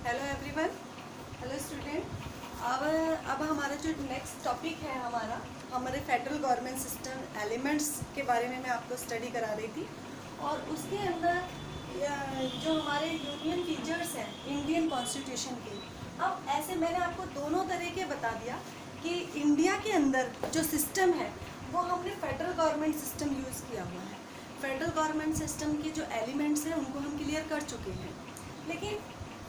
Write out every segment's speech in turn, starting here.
Hello everyone, hello student. अब हमारा जो नेक्स्ट टॉपिक है हमारे फेडरल गवर्नमेंट सिस्टम एलिमेंट्स के बारे में मैं आपको स्टडी करा रही थी। और उसके अंदर जो हमारे यूनियन फीचर्स हैं इंडियन कॉन्स्टिट्यूशन के, अब ऐसे मैंने आपको दोनों तरह के बता दिया कि इंडिया के अंदर जो सिस्टम है वो हमने फेडरल गवर्नमेंट सिस्टम यूज़ किया हुआ है। फेडरल गवर्नमेंट सिस्टम के जो एलिमेंट्स हैं उनको हम क्लियर कर चुके हैं, लेकिन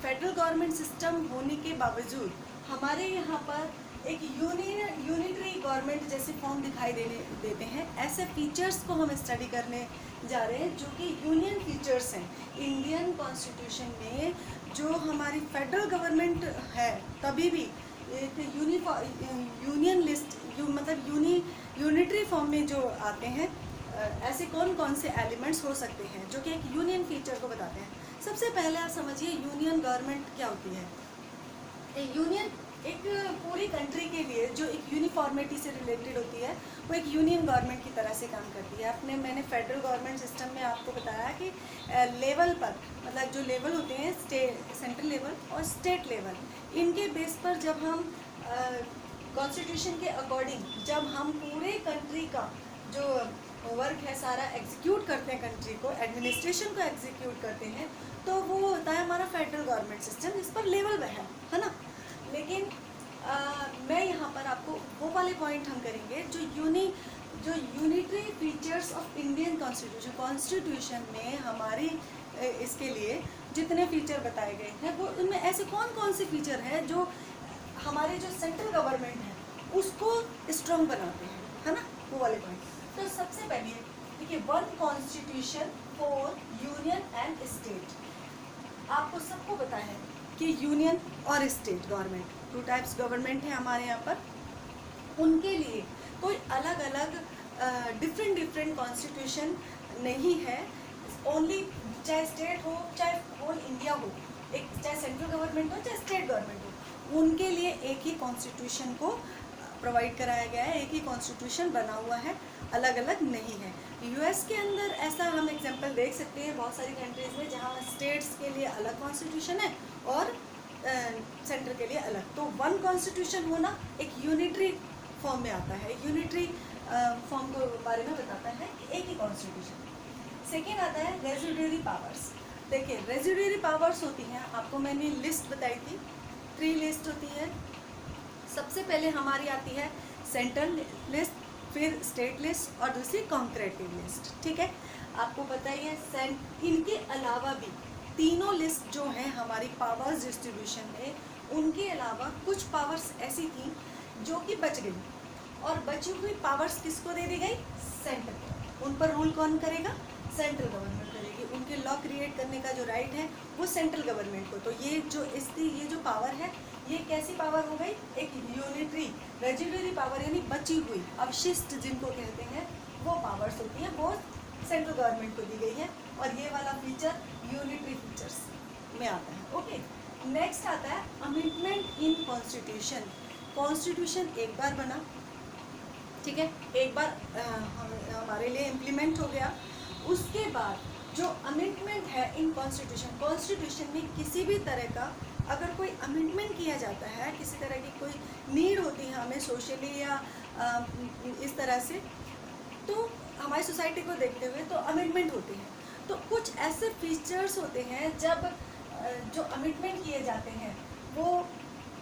फेडरल गवर्नमेंट सिस्टम होने के बावजूद हमारे यहाँ पर एक यूनिटरी गवर्नमेंट जैसे फॉर्म दिखाई देते हैं। ऐसे फीचर्स को हम स्टडी करने जा रहे हैं जो कि यूनियन फीचर्स हैं इंडियन कॉन्स्टिट्यूशन में। जो हमारी फेडरल गवर्नमेंट है तभी भी एक यूनियन लिस्ट मतलब यूनिटरी फॉर्म में जो आते हैं, ऐसे कौन कौन से एलिमेंट्स हो सकते हैं जो कि एक यूनियन फीचर को बताते हैं। सबसे पहले आप समझिए यूनियन गवर्नमेंट क्या होती है। यूनियन एक पूरी कंट्री के लिए जो एक यूनिफॉर्मिटी से रिलेटेड होती है वो एक यूनियन गवर्नमेंट की तरह से काम करती है। मैंने फेडरल गवर्नमेंट सिस्टम में आपको बताया कि लेवल पर मतलब जो लेवल होते हैं सेंट्रल लेवल और स्टेट लेवल, इनके बेस पर जब हम कॉन्स्टिट्यूशन के अकॉर्डिंग जब हम पूरे कंट्री का जो वर्क है सारा एग्जीक्यूट करते हैं, कंट्री को एडमिनिस्ट्रेशन को एग्जीक्यूट करते हैं, तो वो होता है हमारा फेडरल गवर्नमेंट सिस्टम, इस पर लेवल है ना। लेकिन मैं यहाँ पर आपको वो वाले पॉइंट हम करेंगे जो unitary features of Indian constitution में हमारी इसके लिए जितने फीचर बताए गए हैं वो उनमें ऐसे कौन कौन से फीचर हैं जो हमारे जो सेंट्रल गवर्नमेंट है उसको स्ट्रॉन्ग बनाते हैं, है ना, वो वाले पॉइंट। तो सबसे पहले देखिए, one constitution for union and state. आपको सबको पता है कि यूनियन और state government two types government है हमारे यहाँ पर। उनके लिए कोई अलग अलग डिफरेंट कॉन्स्टिट्यूशन नहीं है। ओनली चाहे स्टेट हो चाहे होल इंडिया हो, एक चाहे सेंट्रल गवर्नमेंट हो चाहे स्टेट गवर्नमेंट हो, उनके लिए एक ही कॉन्स्टिट्यूशन को प्रोवाइड कराया गया है, एक ही कॉन्स्टिट्यूशन बना हुआ है, अलग अलग नहीं है। यूएस के अंदर ऐसा हम एग्जांपल देख सकते हैं बहुत सारी कंट्रीज़ में जहाँ स्टेट्स के लिए अलग कॉन्स्टिट्यूशन है और सेंटर के लिए अलग। तो वन कॉन्स्टिट्यूशन होना एक यूनिटरी फॉर्म में आता है, यूनिटरी फॉर्म को बारे में बताता है कि एक ही कॉन्स्टिट्यूशन। सेकेंड आता है रेजिडुअरी पावर्स। देखिए, रेजिडुअरी पावर्स होती हैं, आपको मैंने लिस्ट बताई थी, 3 लिस्ट होती है। सबसे पहले हमारी आती है सेंट्रल लिस्ट, फिर स्टेट लिस्ट और दूसरी कॉन्करेटिव लिस्ट। ठीक है, आपको पता ही है। इनके अलावा भी तीनों लिस्ट जो हैं हमारी पावर्स डिस्ट्रीब्यूशन में, उनके अलावा कुछ पावर्स ऐसी थी जो कि बच गई, और बची हुई पावर्स किसको दे दी गई? सेंटर को। उन पर रूल कौन करेगा? सेंट्रल गवर्नमेंट करेगी। उनके लॉ क्रिएट करने का जो राइट है वो सेंट्रल गवर्नमेंट को। तो ये जो पावर है ये कैसी पावर हो गई? एक यूनिटरी रेजिडुअरी पावर, यानी बची हुई अवशिष्ट जिनको कहते हैं वो पावर्स होती हैं, वो सेंट्रल गवर्नमेंट को दी गई है। और ये वाला फीचर यूनिटरी फीचर्स में आता है। ओके, नेक्स्ट आता है अमेंडमेंट इन कॉन्स्टिट्यूशन। कॉन्स्टिट्यूशन एक बार बना, ठीक है, एक बार हमारे लिए इम्प्लीमेंट हो गया। उसके बाद जो अमेंडमेंट है इन कॉन्स्टिट्यूशन में किसी भी तरह का अगर कोई अमेंडमेंट किया जाता है, किसी तरह की कोई नीड होती है हमें सोशली या इस तरह से, तो हमारी सोसाइटी को देखते हुए तो अमेंडमेंट होते हैं। तो कुछ ऐसे फीचर्स होते हैं जब जो अमेंडमेंट किए जाते हैं वो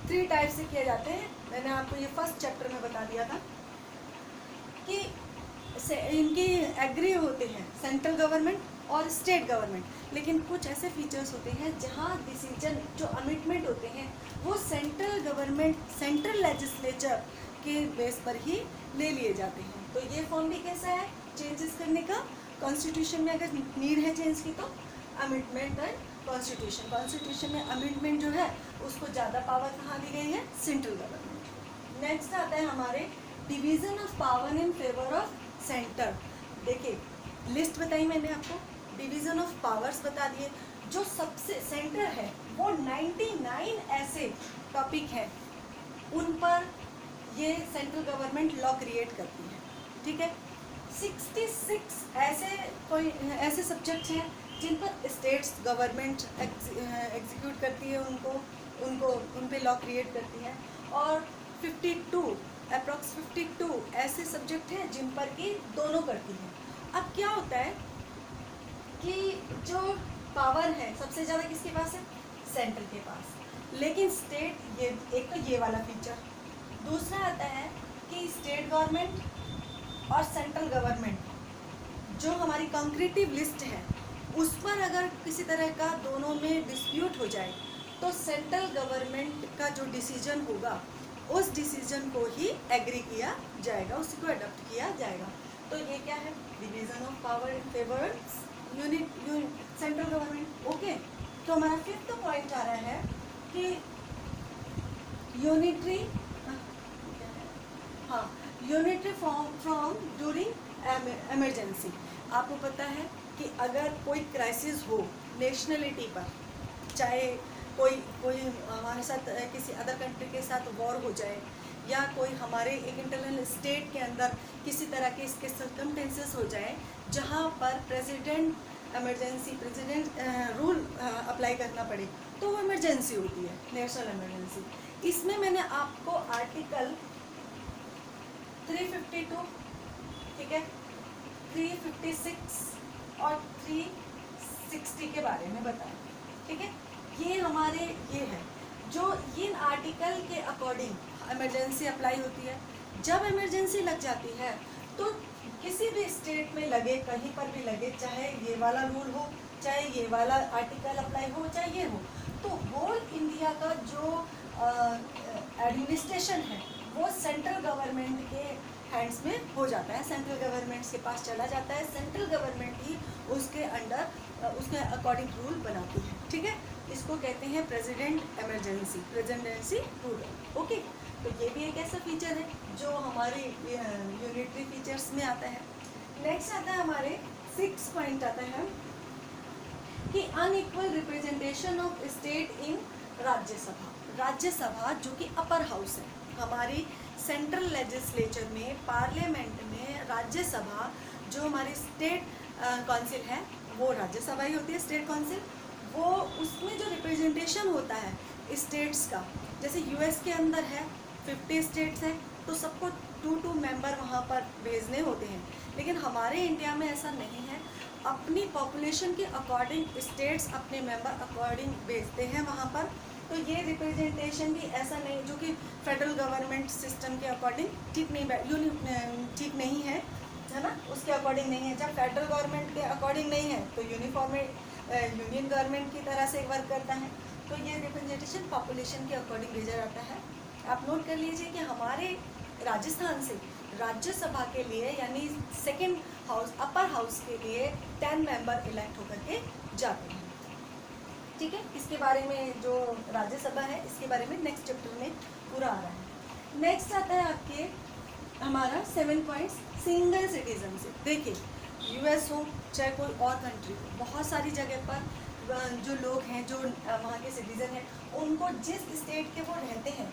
3 टाइप से किए जाते हैं। मैंने आपको ये फर्स्ट चैप्टर में बता दिया था कि इनकी एग्री होते हैं सेंट्रल गवर्नमेंट और स्टेट गवर्नमेंट, लेकिन कुछ ऐसे फीचर्स होते हैं जहां डिसीजन जो अमेंडमेंट होते हैं वो सेंट्रल गवर्नमेंट सेंट्रल लेजिस्लेचर के बेस पर ही ले लिए जाते हैं। तो ये फॉर्म भी कैसा है चेंजेस करने का? कॉन्स्टिट्यूशन में अगर नीड है चेंज की तो अमेंडमेंट एंड कॉन्स्टिट्यूशन में अमेंडमेंट जो है उसको ज़्यादा पावर कहाँ दी गई है? Central government. नेक्स्ट आता है हमारे division of power in favour of centre. देखिए, लिस्ट बताई मैंने आपको, डिवीज़न ऑफ पावर्स बता दिए। जो सबसे सेंटर है वो 99 ऐसे टॉपिक हैं उन पर ये सेंट्रल गवर्नमेंट लॉ क्रिएट करती है। ठीक है, 66 ऐसे सब्जेक्ट्स हैं जिन पर स्टेट्स गवर्नमेंट एग्जीक्यूट करती है, उनको उन पे लॉ क्रिएट करती है। और 52 अप्रॉक्स 52 ऐसे सब्जेक्ट हैं जिन पर कि दोनों करती है। अब क्या होता है कि जो पावर है सबसे ज़्यादा किसके पास है? सेंट्रल के पास। लेकिन स्टेट, ये एक तो ये वाला फीचर, दूसरा आता है कि स्टेट गवर्नमेंट और सेंट्रल गवर्नमेंट जो हमारी कंक्रीटिव लिस्ट है उस पर अगर किसी तरह का दोनों में डिस्प्यूट हो जाए तो सेंट्रल गवर्नमेंट का जो डिसीजन होगा उस डिसीजन को ही एग्री किया जाएगा, उसको अडॉप्ट किया जाएगा। तो ये क्या है? Division of power in favour central government. Okay, तो हमारा फिफ्थ पॉइंट आ रहा है कि यूनिटरी फ्रॉम ड्यूरिंग इमरजेंसी। आपको पता है कि अगर कोई क्राइसिस हो नेशनलिटी पर, चाहे कोई हमारे साथ किसी अदर कंट्री के साथ वॉर हो जाए, या कोई हमारे एक इंटरनल स्टेट के अंदर किसी तरह के इसके सर्कमटेंसेस हो जाए जहाँ पर प्रेसिडेंट रूल अप्लाई करना पड़े, तो वो इमरजेंसी होती है, नेशनल इमरजेंसी। इसमें मैंने आपको आर्टिकल 352, ठीक है, 356 और 360 के बारे में बताया, ठीक है। ये हमारे ये है जो इन आर्टिकल के अकॉर्डिंग इमरजेंसी अप्लाई होती है। जब इमरजेंसी लग जाती है तो किसी भी स्टेट में लगे, कहीं पर भी लगे, चाहे ये वाला रूल हो, चाहे ये वाला आर्टिकल अप्लाई हो, चाहे ये हो, तो होल इंडिया का जो एडमिनिस्ट्रेशन है वो सेंट्रल गवर्नमेंट के हैंड्स में हो जाता है, सेंट्रल गवर्नमेंट के पास चला जाता है। सेंट्रल गवर्नमेंट ही उसके अंडर उसके अकॉर्डिंग रूल बनाती है, ठीक है। इसको कहते हैं प्रेसिडेंसी रूल। ओके, तो ये भी एक ऐसा फीचर है जो हमारे यूनिटरी फीचर्स में आता है। नेक्स्ट आता है हमारे 6 पॉइंट आता है कि unequal representation of state in Rajya Sabha. Rajya Sabha जो कि अपर हाउस है, हमारी सेंट्रल लेजिस्लेचर में, पार्लियामेंट में राज्यसभा, जो हमारी स्टेट काउंसिल है वो राज्यसभा ही होती है, स्टेट काउंसिल। वो उसमें जो रिप्रेजेंटेशन होता है स्टेट्स का, जैसे यूएस के अंदर है 50 स्टेट्स हैं तो सबको 2 मेंबर वहाँ पर भेजने होते हैं, लेकिन हमारे इंडिया में ऐसा नहीं है। अपनी पॉपुलेशन के अकॉर्डिंग स्टेट्स अपने मेंबर अकॉर्डिंग भेजते हैं वहाँ पर। तो ये रिप्रेजेंटेशन भी ऐसा नहीं, जो कि फेडरल गवर्नमेंट सिस्टम के अकॉर्डिंग ठीक नहीं है, है ना, उसके अकॉर्डिंग नहीं है। जब फेडरल गवर्नमेंट के अकॉर्डिंग नहीं है तो यूनियन गवर्नमेंट की तरह से वर्क करता है। तो ये रिप्रेजेंटेशन पॉपुलेशन के अकॉर्डिंग भेजा जाता है। आप नोट कर लीजिए कि हमारे राजस्थान से राज्यसभा के लिए यानी सेकंड हाउस, अपर हाउस के लिए 10 मेंबर इलेक्ट होकर के जाते हैं, ठीक है। इसके बारे में जो राज्यसभा है इसके बारे में नेक्स्ट चैप्टर में पूरा आ रहा है। नेक्स्ट आता है आपके हमारा 7 पॉइंट्स, सिंगल सिटीजनशिप। देखिए यूएस हो चाहे कोई और कंट्री हो, बहुत सारी जगह पर जो लोग हैं, जो वहाँ के सिटीज़न हैं, उनको जिस स्टेट के वो रहते हैं,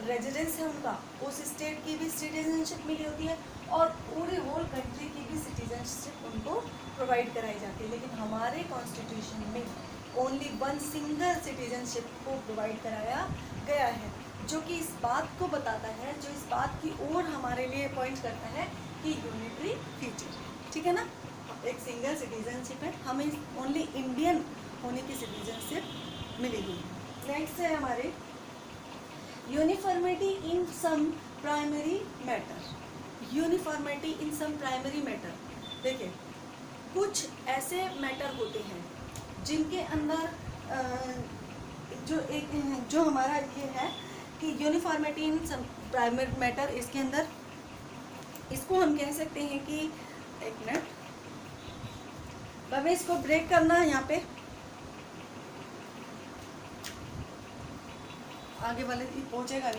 रेजिडेंस है उनका, उस स्टेट की भी सिटीजनशिप मिली होती है और पूरे होल कंट्री की भी सिटीजनशिप उनको प्रोवाइड कराई जाती है। लेकिन हमारे कॉन्स्टिट्यूशन में ओनली 1 सिंगल सिटीजनशिप को प्रोवाइड कराया गया है, जो कि इस बात को बताता है, जो इस बात की ओर हमारे लिए पॉइंट करता है कि यूनिटरी फीचर, ठीक है ना। एक सिंगल सिटीजनशिप है, हमें ओनली इंडियन होने की सिटीजनशिप मिली हुई है। नेक्स्ट है हमारे uniformity in some primary matter. Uniformity in some primary matter, देखिए कुछ ऐसे मैटर होते हैं जिनके अंदर जो हमारा ये है कि uniformity in some primary matter, इसके अंदर इसको हम कह सकते हैं कि, एक मिनट हमें इसको ब्रेक करना है, यहाँ पे आगे वाले पहुँचेगा नहीं।